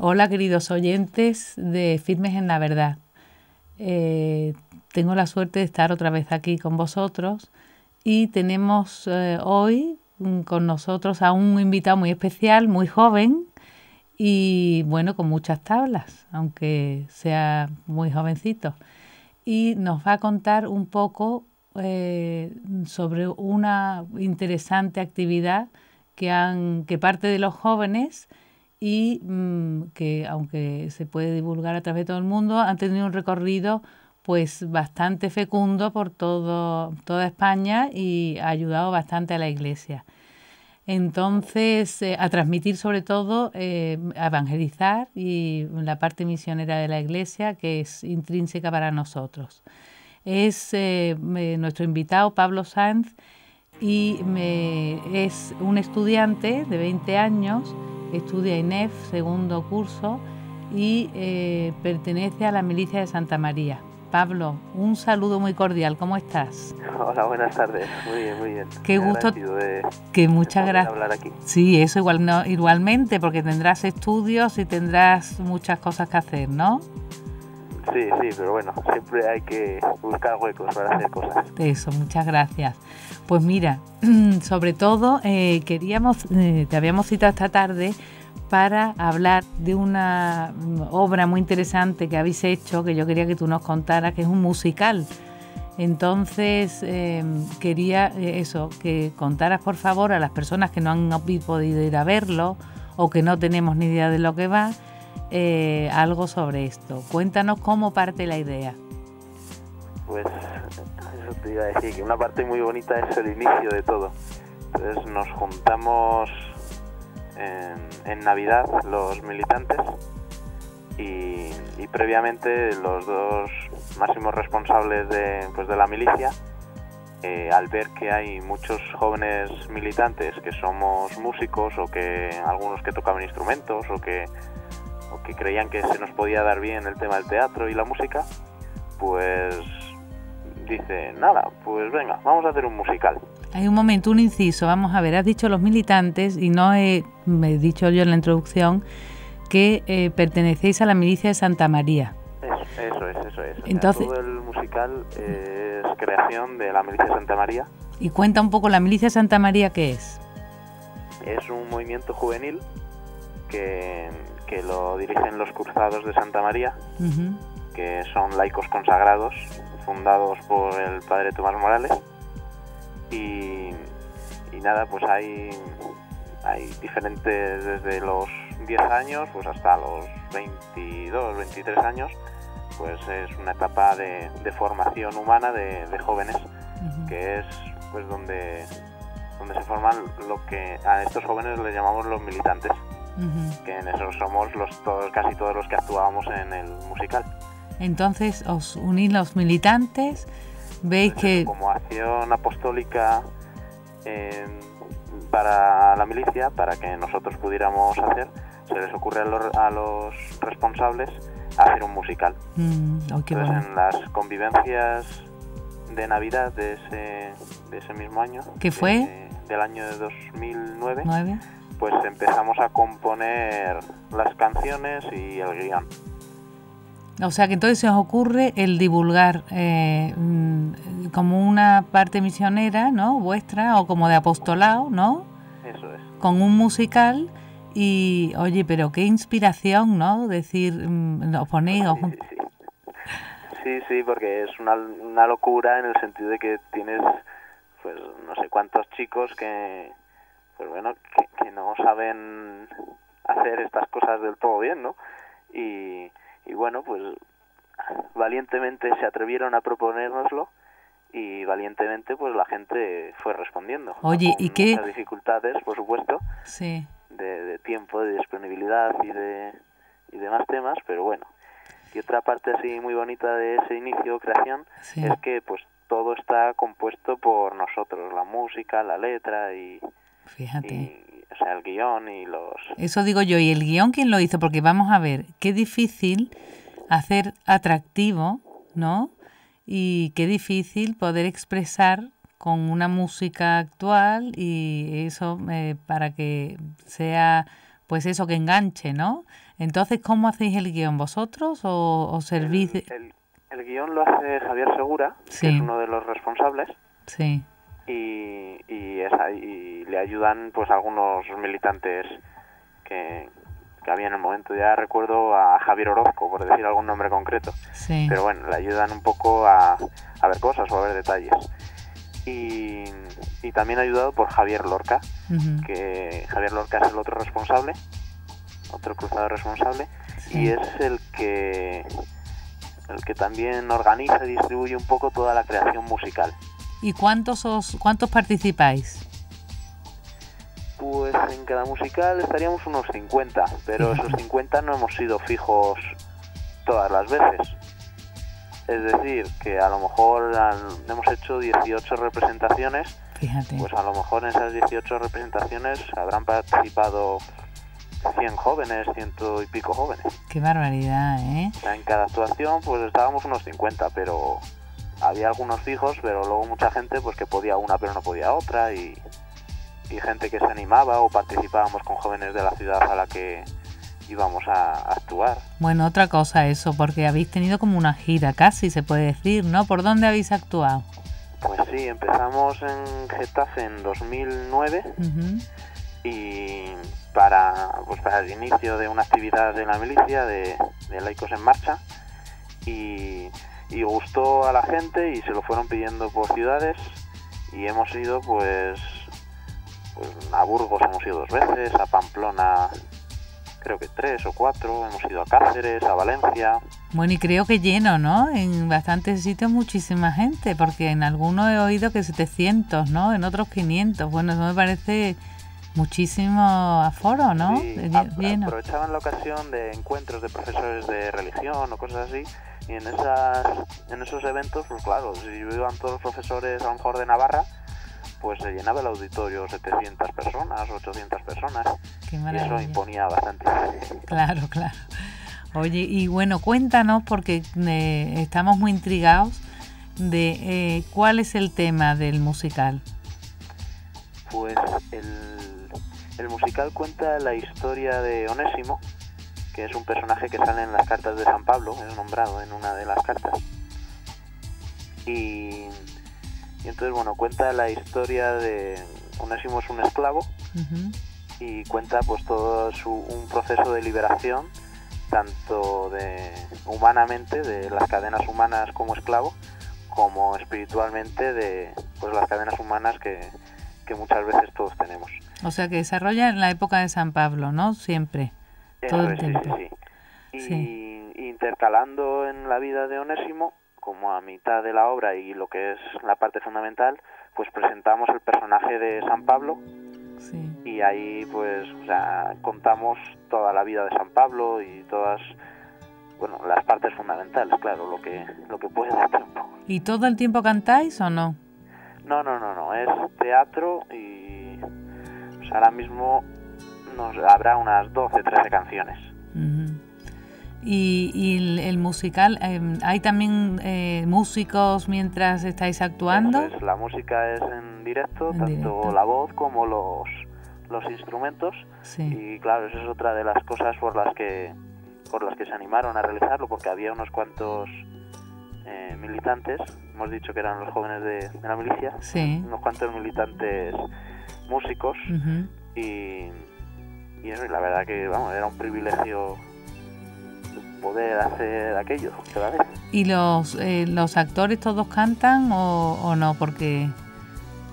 Hola, queridos oyentes de Firmes en la Verdad. Tengo la suerte de estar otra vez aquí con vosotros y tenemos hoy con nosotros a un invitado muy especial, muy joven y bueno, con muchas tablas, aunque sea muy jovencito. Y nos va a contar un poco sobre una interesante actividad que parte de los jóvenes y que, aunque se puede divulgar a través de todo el mundo, han tenido un recorrido pues bastante fecundo por toda España y ha ayudado bastante a la Iglesia. Entonces, a transmitir sobre todo, a evangelizar y la parte misionera de la Iglesia, que es intrínseca para nosotros. Es nuestro invitado, Pablo Sanz, y es un estudiante de 20 años, estudia INEF, segundo curso, y pertenece a la milicia de Santa María. Pablo, un saludo muy cordial, ¿cómo estás? Hola, buenas tardes, muy bien, muy bien. Qué gusto, que muchas gracias. Hablar aquí. Sí, eso igualmente, porque tendrás estudios y tendrás muchas cosas que hacer, ¿no? Sí, pero bueno, siempre hay que buscar huecos para hacer cosas. Eso, muchas gracias. Pues mira, sobre todo te habíamos citado esta tarde para hablar de una obra muy interesante que habéis hecho, que yo quería que tú nos contaras, que es un musical. Entonces, quería que contaras por favor a las personas que no han podido ir a verlo o que no tenemos ni idea de lo que va, algo sobre esto. Cuéntanos cómo parte la idea. Pues eso te iba a decir, que una parte muy bonita es el inicio de todo. Entonces nos juntamos en Navidad los militantes y previamente los dos máximos responsables de la milicia, al ver que hay muchos jóvenes militantes que somos músicos o que algunos que tocaban instrumentos o que creían que se nos podía dar bien el tema del teatro y la música, pues dice, nada, pues venga, vamos a hacer un musical. Hay un momento, un inciso, vamos a ver, has dicho los militantes y me he dicho yo en la introducción que pertenecéis a la milicia de Santa María. Eso es. Entonces, todo el musical es creación de la milicia de Santa María. Y cuenta un poco, ¿la milicia de Santa María qué es? Es un movimiento juvenil que lo dirigen los Cruzados de Santa María, uh-huh, que son laicos consagrados, fundados por el padre Tomás Morales. Y nada, pues hay diferentes, desde los 10 años pues hasta los 22, 23 años, pues es una etapa de formación humana de jóvenes, uh-huh, que es pues donde se forman lo que a estos jóvenes les llamamos los militantes, uh-huh, que en eso somos casi todos los que actuábamos en el musical. Entonces os unís los militantes, veis pues que... Como acción apostólica para la milicia, para que nosotros pudiéramos hacer, se les ocurre a los responsables hacer un musical. Entonces, bueno, en las convivencias de Navidad de ese mismo año, ¿qué fue? Del año de 2009, ¿9? Pues empezamos a componer las canciones y el guión. O sea que entonces se os ocurre el divulgar como una parte misionera, ¿no?, vuestra, o como de apostolado, ¿no? Eso es. Con un musical y, oye, pero qué inspiración, ¿no? Decir, os ponéis... Sí, porque es una locura en el sentido de que tienes, pues no sé cuántos chicos que no saben hacer estas cosas del todo bien, ¿no? Y bueno, pues valientemente se atrevieron a proponérnoslo y valientemente pues la gente fue respondiendo. Oye, con ¿y qué? Muchas dificultades, por supuesto, sí, de tiempo, de disponibilidad y demás temas, pero bueno. Y otra parte así muy bonita de ese inicio, creación, sí, es que pues todo está compuesto por nosotros, la música, la letra y... Fíjate. O sea, el guión y los... Eso digo yo, ¿y el guión quién lo hizo? Porque vamos a ver, qué difícil hacer atractivo, ¿no? Y qué difícil poder expresar con una música actual y eso para que sea, pues eso, que enganche, ¿no? Entonces, ¿cómo hacéis el guión? ¿Vosotros o servís? El guión lo hace Javier Segura, Sí. que es uno de los responsables. Sí. Y le ayudan pues algunos militantes que había en el momento. Ya recuerdo a Javier Orozco, por decir algún nombre concreto. Sí. Pero bueno, le ayudan un poco a ver cosas o a ver detalles. Y también ayudado por Javier Lorca, que Javier Lorca es el otro responsable, otro cruzado responsable, Sí. y es el que también organiza y distribuye un poco toda la creación musical. ¿Y cuántos participáis? Pues en cada musical estaríamos unos 50, pero Fíjate. esos 50 no hemos sido fijos todas las veces. Es decir, que a lo mejor hemos hecho 18 representaciones. Fíjate. Pues a lo mejor en esas 18 representaciones habrán participado 100 jóvenes, 100 y pico jóvenes. Qué barbaridad, ¿eh? O sea, en cada actuación pues estábamos unos 50, pero había algunos fijos, pero luego mucha gente pues que podía una pero no podía otra, y gente que se animaba, o participábamos con jóvenes de la ciudad a la que íbamos a actuar. Bueno, otra cosa eso, porque habéis tenido como una gira casi, se puede decir, ¿no? ¿Por dónde habéis actuado? Pues sí, empezamos en Getafe en 2009 y para el inicio de una actividad de la milicia de Laicos en Marcha, y gustó a la gente y se lo fueron pidiendo por ciudades, y hemos ido pues a Burgos hemos ido 2 veces, a Pamplona creo que 3 o 4, hemos ido a Cáceres, a Valencia. Bueno, y creo que lleno, ¿no? En bastantes sitios muchísima gente, porque en algunos he oído que 700, ¿no? En otros 500. Bueno, eso me parece muchísimo aforo, ¿no? Sí, Lleno. aprovechaban la ocasión de encuentros de profesores de religión o cosas así, y en esos eventos, pues claro, si iban todos los profesores a lo mejor de Navarra, pues se llenaba el auditorio 700 personas, 800 personas. Qué Y maravilla. eso imponía bastante. Claro, claro. Oye, y bueno, cuéntanos, porque estamos muy intrigados de cuál es el tema del musical. Pues el musical cuenta la historia de Onésimo, que es un personaje que sale en las cartas de San Pablo, es nombrado en una de las cartas. Y entonces, bueno, cuenta la historia de Onésimo. Es un esclavo, y cuenta pues todo un proceso de liberación, tanto humanamente, de las cadenas humanas como esclavo, como espiritualmente de pues las cadenas humanas que muchas veces todos tenemos. O sea, que desarrolla en la época de San Pablo, ¿no? Siempre. Eso Todo el es, tiempo. sí. Sí. Y intercalando en la vida de Onésimo, como a mitad de la obra y lo que es la parte fundamental, pues presentamos el personaje de San Pablo. Sí. Y ahí pues contamos toda la vida de San Pablo y todas, bueno, las partes fundamentales, claro, lo que puede dar tiempo. ¿Y todo el tiempo cantáis o no? No, es teatro, y pues ahora mismo habrá unas 12, 13 canciones. Y el musical, ¿hay también músicos mientras estáis actuando? Pues la música es en directo, tanto directo. La voz como los instrumentos. Sí. Y claro, esa es otra de las cosas por las que se animaron a realizarlo, porque había unos cuantos militantes, hemos dicho que eran los jóvenes de la milicia, Sí. unos cuantos militantes músicos, y eso, y la verdad que era un privilegio poder hacer aquello cada vez. ¿Y los actores todos cantan o no? Porque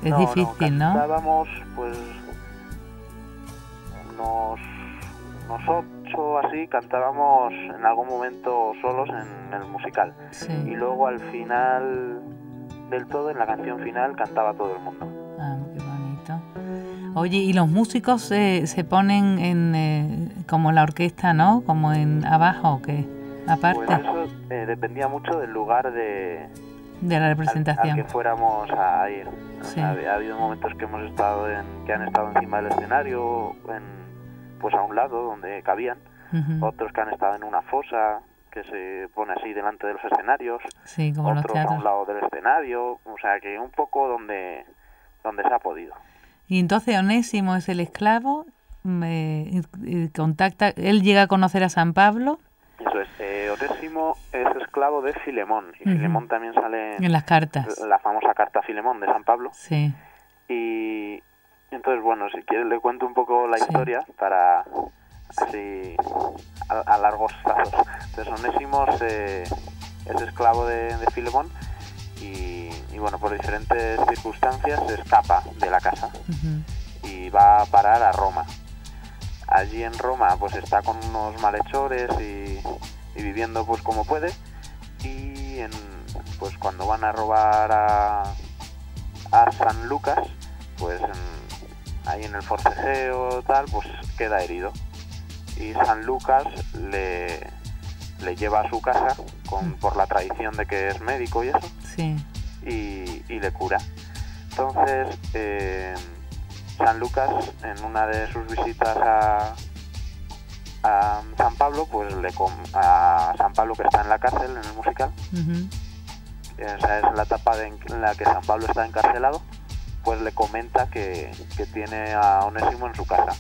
es difícil, ¿no? Cantábamos pues unos 8 así, cantábamos en algún momento solos en el musical. Sí. Y luego al final del todo, en la canción final, cantaba todo el mundo. Ah, qué bonito. Oye, ¿y los músicos se ponen como la orquesta, ¿no? Como en abajo, ¿o qué? Aparte. Pues eso dependía mucho del lugar de la representación. al que fuéramos a ir. Sí. Ha habido momentos que hemos estado que han estado encima del escenario, pues a un lado donde cabían, otros que han estado en una fosa que se pone así delante de los escenarios, sí, como otros los teatros. a un lado del escenario, o sea que un poco donde se ha podido. Y entonces Onésimo es el esclavo contacta, él llega a conocer a San Pablo. Eso es, Onésimo es esclavo de Filemón, y Filemón también sale en las cartas. La famosa carta a Filemón de San Pablo. Sí. Y entonces, bueno, si quieres le cuento un poco la historia para así a largos trazos. Entonces Onésimo es esclavo de Filemón y bueno, por diferentes circunstancias se escapa de la casa y va a parar a Roma. Allí en Roma pues está con unos malhechores y viviendo pues como puede, y pues cuando van a robar a San Lucas, pues ahí en el forcejeo tal, pues queda herido, y San Lucas le lleva a su casa por la tradición de que es médico y eso, sí. y le cura. Entonces San Lucas, en una de sus visitas a San Pablo, pues a San Pablo, que está en la cárcel en el musical, esa es la etapa en la que San Pablo está encarcelado, pues le comenta que tiene a Onésimo en su casa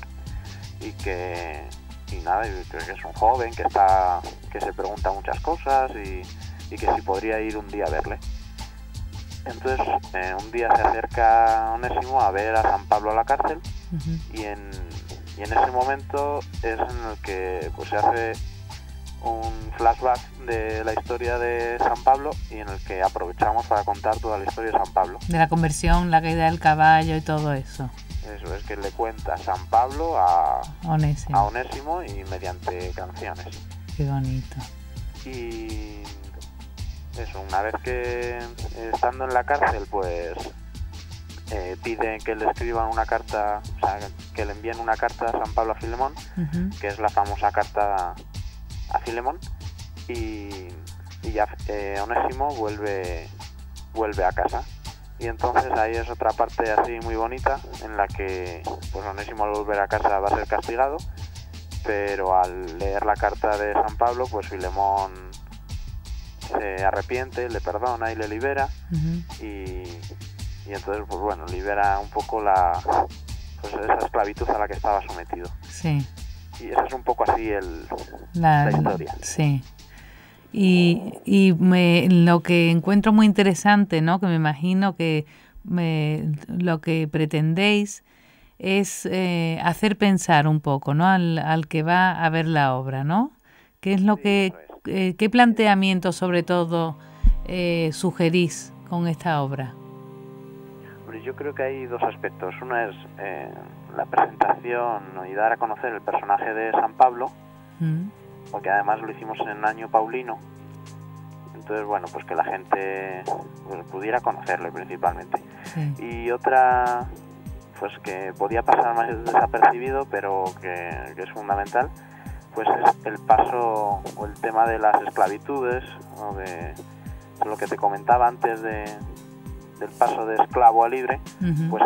y que es un joven que se pregunta muchas cosas y que si podría ir un día a verle. Entonces un día se acerca Onésimo a ver a San Pablo a la cárcel, y en ese momento es en el que pues se hace un flashback de la historia de San Pablo, y en el que aprovechamos para contar toda la historia de San Pablo. De la conversión, la caída del caballo y todo eso. Eso es, que le cuenta San Pablo a Onésimo y mediante canciones. Qué bonito. Y eso, una vez que estando en la cárcel, pues pide que le escriban una carta, o sea, que le envíen una carta a San Pablo a Filemón, que es la famosa carta a Filemón, y ya Onésimo vuelve a casa. Y entonces ahí es otra parte así muy bonita, en la que pues Onésimo al volver a casa va a ser castigado, pero al leer la carta de San Pablo, pues Filemón se arrepiente, le perdona y le libera, y entonces pues bueno, libera un poco esa esclavitud a la que estaba sometido. Sí. Y esa es un poco así la historia. Sí. Y lo que encuentro muy interesante, ¿no?, que me imagino que lo que pretendéis es hacer pensar un poco, ¿no?, al que va a ver la obra, ¿no? ¿Qué es lo qué planteamiento sobre todo sugerís con esta obra? Yo creo que hay dos aspectos. Uno es la presentación y dar a conocer el personaje de San Pablo, porque además lo hicimos en año paulino, entonces bueno, pues que la gente pues pudiera conocerlo principalmente. Sí. Y otra, pues que podía pasar más desapercibido, pero que es fundamental, pues es el paso o el tema de las esclavitudes, o de lo que te comentaba antes del paso de esclavo a libre. Pues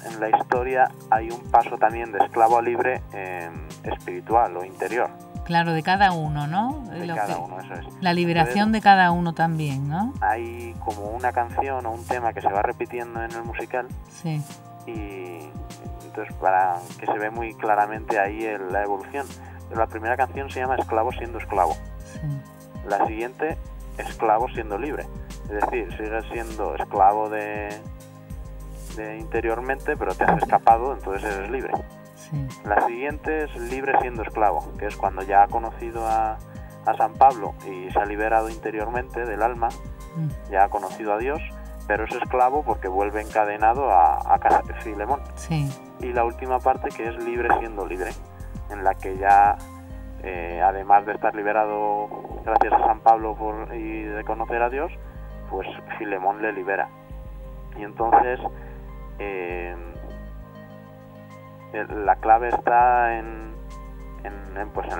en la historia hay un paso también de esclavo a libre espiritual o interior. Claro, de cada uno, ¿no? Uno, eso es. La liberación de cada uno también, ¿no? Hay como una canción o un tema que se va repitiendo en el musical. Sí. Y entonces para que se ve muy claramente ahí la evolución. Pero la primera canción se llama Esclavo siendo esclavo. Sí. La siguiente, Esclavo siendo libre. Es decir, sigues siendo esclavo de interiormente, pero te has escapado, entonces eres libre. Sí. La siguiente es libre siendo esclavo, que es cuando ya ha conocido a San Pablo y se ha liberado interiormente del alma, ya ha conocido a Dios, pero es esclavo porque vuelve encadenado a casa de Filemón. Sí. Y la última parte, que es libre siendo libre, en la que ya además de estar liberado gracias a San Pablo y de conocer a Dios, pues Filemón le libera. Y entonces la clave está en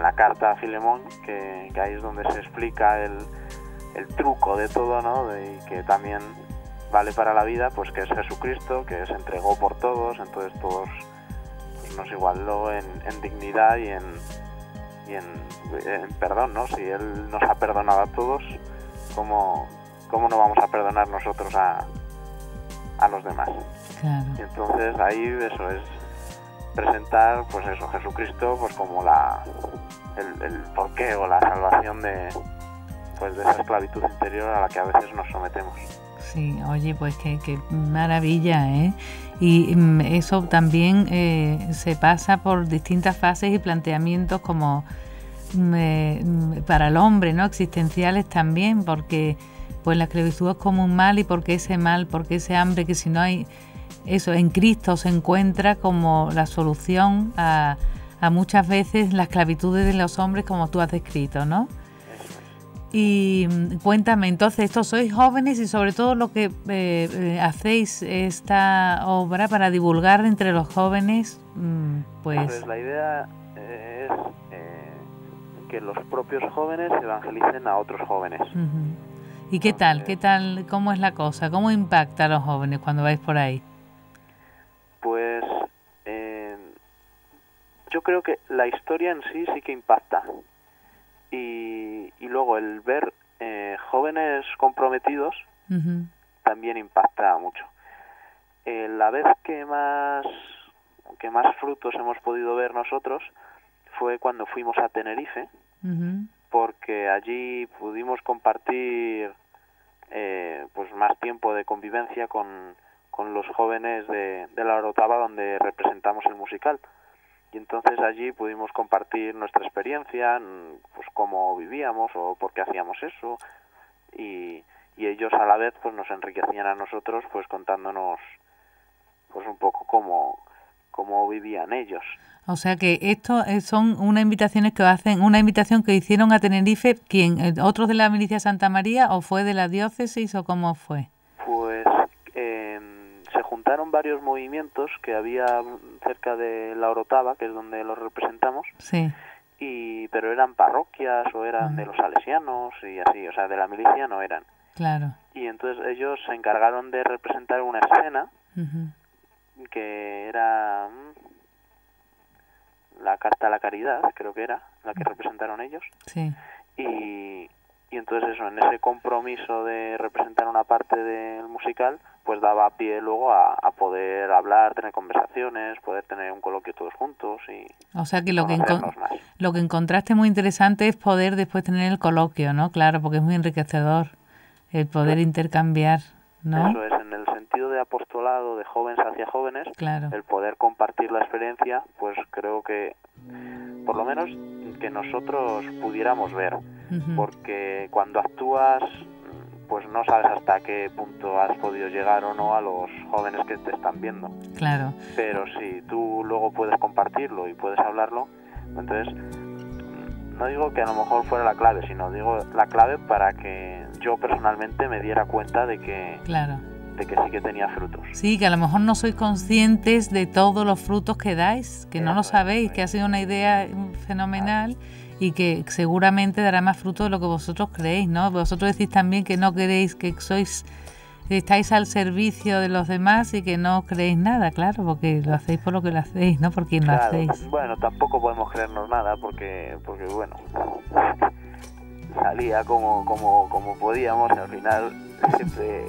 la carta a Filemón, que ahí es donde se explica el truco de todo, ¿no? Y que también vale para la vida, pues que es Jesucristo, que se entregó por todos, entonces todos pues, nos igualó en dignidad y en perdón, ¿no? Si Él nos ha perdonado a todos, ¿cómo no vamos a perdonar nosotros a los demás? Claro. Y entonces ahí eso es presentar, pues eso, Jesucristo, pues como el porqué o la salvación de esa esclavitud interior a la que a veces nos sometemos. Sí, oye, pues qué maravilla, ¿eh? Y eso también se pasa por distintas fases y planteamientos como para el hombre, ¿no? Existenciales también, porque pues la esclavitud es como un mal, y porque ese mal, porque ese hambre, que si no hay eso, en Cristo se encuentra como la solución a muchas veces la esclavitud de los hombres, como tú has descrito, ¿no? Y cuéntame, entonces, estos sois jóvenes y sobre todo lo que hacéis esta obra para divulgar entre los jóvenes, Pues la idea es que los propios jóvenes evangelicen a otros jóvenes. ¿Y qué tal, cómo es la cosa? ¿Cómo impacta a los jóvenes cuando vais por ahí? Pues yo creo que la historia en sí que impacta. Y luego el ver jóvenes comprometidos también impacta mucho. La vez que más frutos hemos podido ver nosotros fue cuando fuimos a Tenerife, porque allí pudimos compartir pues más tiempo de convivencia con los jóvenes de la Orotava, donde representamos el musical. Y entonces allí pudimos compartir nuestra experiencia, pues cómo vivíamos o por qué hacíamos eso, y ellos a la vez pues nos enriquecían a nosotros, pues contándonos pues un poco cómo vivían ellos. O sea que esto son unas invitaciones que hacen, una invitación que hicieron a Tenerife, ¿quién? ¿Otros de la milicia Santa María o fue de la diócesis o cómo fue? Pues se juntaron varios movimientos que había cerca de la Orotava, que es donde los representamos, sí, pero eran parroquias o eran de los salesianos y así, o sea, de la milicia no eran. Claro. Y entonces ellos se encargaron de representar una escena que era la Carta a la Caridad, creo que era la que representaron ellos. Sí. Y entonces eso, en ese compromiso de representar una parte del musical, pues daba pie luego a poder hablar, tener conversaciones, poder tener un coloquio todos juntos y o sea que lo que encontraste muy interesante es poder después tener el coloquio, ¿no? Claro, porque es muy enriquecedor el poder intercambiar, ¿no? Eso es, en el sentido de apostolado, de jóvenes hacia jóvenes, claro, el poder compartir la experiencia, pues creo que por lo menos que nosotros pudiéramos ver, porque cuando actúas pues no sabes hasta qué punto has podido llegar o no a los jóvenes que te están viendo. Claro. Pero si tú luego puedes compartirlo y puedes hablarlo, entonces no digo que a lo mejor fuera la clave, sino digo la clave para que yo personalmente me diera cuenta de que claro, de que sí que tenía frutos. Sí, que a lo mejor no sois conscientes de todos los frutos que dais, que no lo sabéis, que ha sido una idea fenomenal y que seguramente dará más fruto de lo que vosotros creéis, ¿no? Vosotros decís también que no queréis, que estáis al servicio de los demás y que no creéis nada, claro, porque lo hacéis por lo que lo hacéis, no por quien lo hacéis. Bueno, tampoco podemos creernos nada porque bueno, salía como podíamos, y al final siempre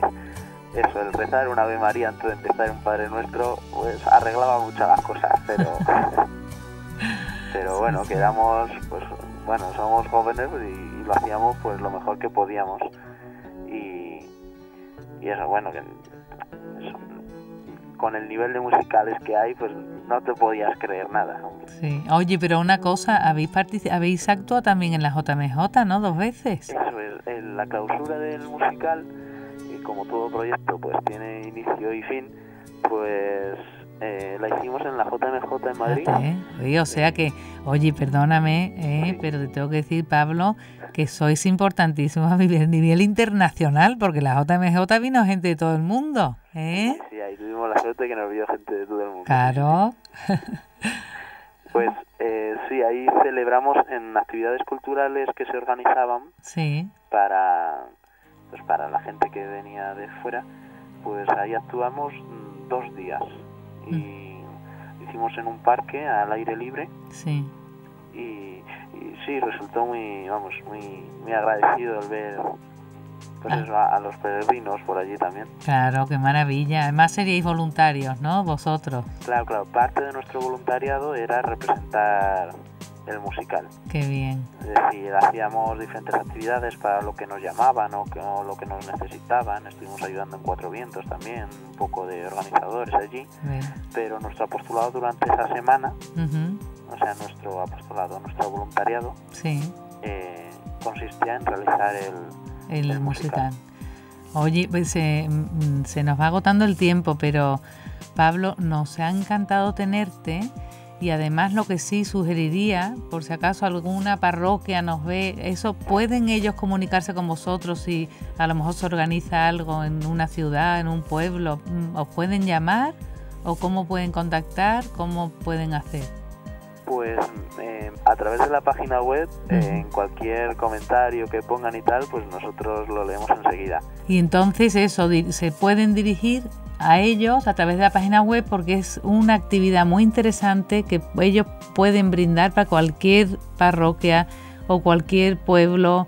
eso, el rezar un Ave María antes de empezar un Padre Nuestro, pues arreglaba muchas las cosas, pero bueno, sí. quedamos, pues bueno, somos jóvenes y lo hacíamos pues lo mejor que podíamos y eso, bueno, que eso, con el nivel de musicales que hay, pues no te podías creer nada. Sí. Oye, pero una cosa, habéis actuado también en la JMJ, ¿no? 2 veces. Eso es, en la clausura del musical, y como todo proyecto pues tiene inicio y fin, pues la hicimos en la JMJ en Madrid. Oye, o sea que, oye, perdóname, pero te tengo que decir, Pablo, que sois importantísimos a nivel internacional, porque la JMJ vino gente de todo el mundo, ¿eh? Sí, ahí tuvimos la suerte que nos vio gente de todo el mundo. Claro. Pues sí, ahí celebramos en actividades culturales que se organizaban para la gente que venía de fuera, pues ahí actuamos 2 días y hicimos en un parque al aire libre. Sí. Y sí, resultó muy agradecido el ver pues eso, a los peregrinos por allí también. Claro, qué maravilla. Además seríais voluntarios, ¿no? Vosotros. Claro, parte de nuestro voluntariado era representar el musical. Qué bien. Es decir, hacíamos diferentes actividades para lo que nos llamaban o lo que nos necesitaban. Estuvimos ayudando en Cuatro Vientos también, un poco de organizadores allí. Bien. Pero nuestro apostolado durante esa semana, Uh-huh. o sea, nuestro apostolado, nuestro voluntariado, Sí. consistía en realizar El musical. Oye, pues se nos va agotando el tiempo, pero Pablo, nos ha encantado tenerte. Y además lo que sí sugeriría, por si acaso alguna parroquia nos ve, eso, ¿pueden ellos comunicarse con vosotros si a lo mejor se organiza algo en una ciudad, en un pueblo? ¿Os pueden llamar o cómo pueden contactar? ¿Cómo pueden hacer? Pues a través de la página web, en cualquier comentario que pongan y tal, pues nosotros lo leemos enseguida. Y entonces eso, se pueden dirigir a ellos a través de la página web porque es una actividad muy interesante que ellos pueden brindar para cualquier parroquia o cualquier pueblo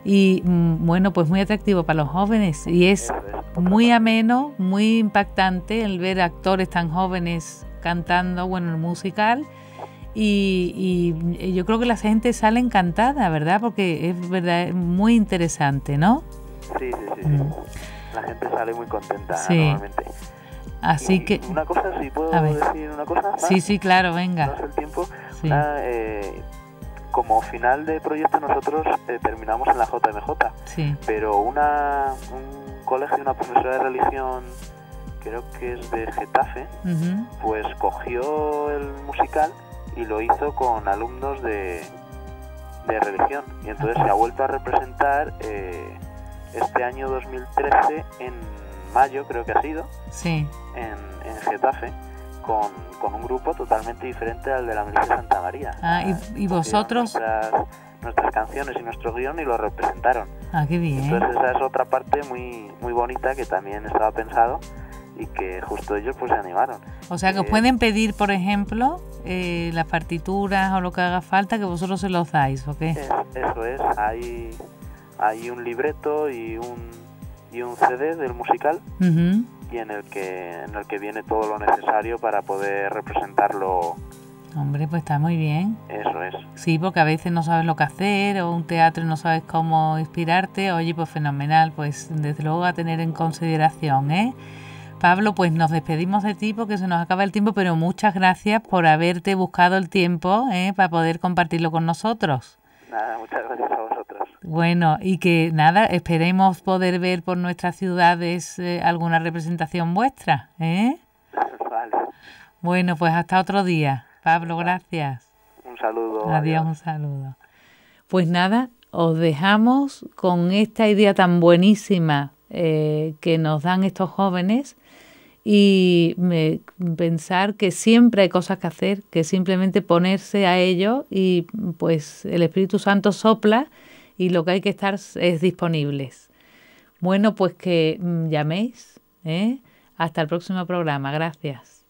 y bueno, pues muy atractivo para los jóvenes y es muy ameno, muy impactante el ver actores tan jóvenes cantando, bueno, el musical y yo creo que la gente sale encantada, ¿verdad? Porque es verdad, muy interesante, ¿no? Sí. La gente sale muy contenta, sí. Normalmente. Así y que... una cosa, si puedo decir una cosa más. Sí, claro, venga. No es el tiempo. Sí. Como final de proyecto nosotros terminamos en la JMJ. Sí. Pero un colegio, una profesora de religión, creo que es de Getafe, Uh-huh. pues cogió el musical y lo hizo con alumnos de religión. Y entonces se ha vuelto a representar este año 2013 en mayo, creo que ha sido, sí. en Getafe, con un grupo totalmente diferente al de la Milicia de Santa María. Y vosotros... Nuestras canciones y nuestro guión y lo representaron. Qué bien. Entonces esa es otra parte muy, muy bonita que también estaba pensado y que justo ellos pues se animaron. O sea que os pueden pedir, por ejemplo, las partituras o lo que haga falta, que vosotros se los dais, ¿o qué? Eso es, hay un libreto y un CD del musical. Uh-huh. Y en el que viene todo lo necesario para poder representarlo. Hombre, pues está muy bien. Eso es. Sí, porque a veces no sabes lo que hacer o un teatro y no sabes cómo inspirarte. Oye, pues fenomenal, pues desde luego a tener en consideración, ¿eh? Pablo, pues nos despedimos de ti porque se nos acaba el tiempo, pero muchas gracias por haberte buscado el tiempo para poder compartirlo con nosotros. Nada, muchas gracias a vosotros. Bueno, y que nada, esperemos poder ver por nuestras ciudades alguna representación vuestra, ¿eh? Vale. Bueno, pues hasta otro día. Pablo, gracias. Un saludo. Adiós, un saludo. Pues nada, os dejamos con esta idea tan buenísima que nos dan estos jóvenes y pensar que siempre hay cosas que hacer, que simplemente ponerse a ello y pues el Espíritu Santo sopla y lo que hay que estar es disponibles. Bueno, pues que llaméis, ¿eh? Hasta el próximo programa. Gracias.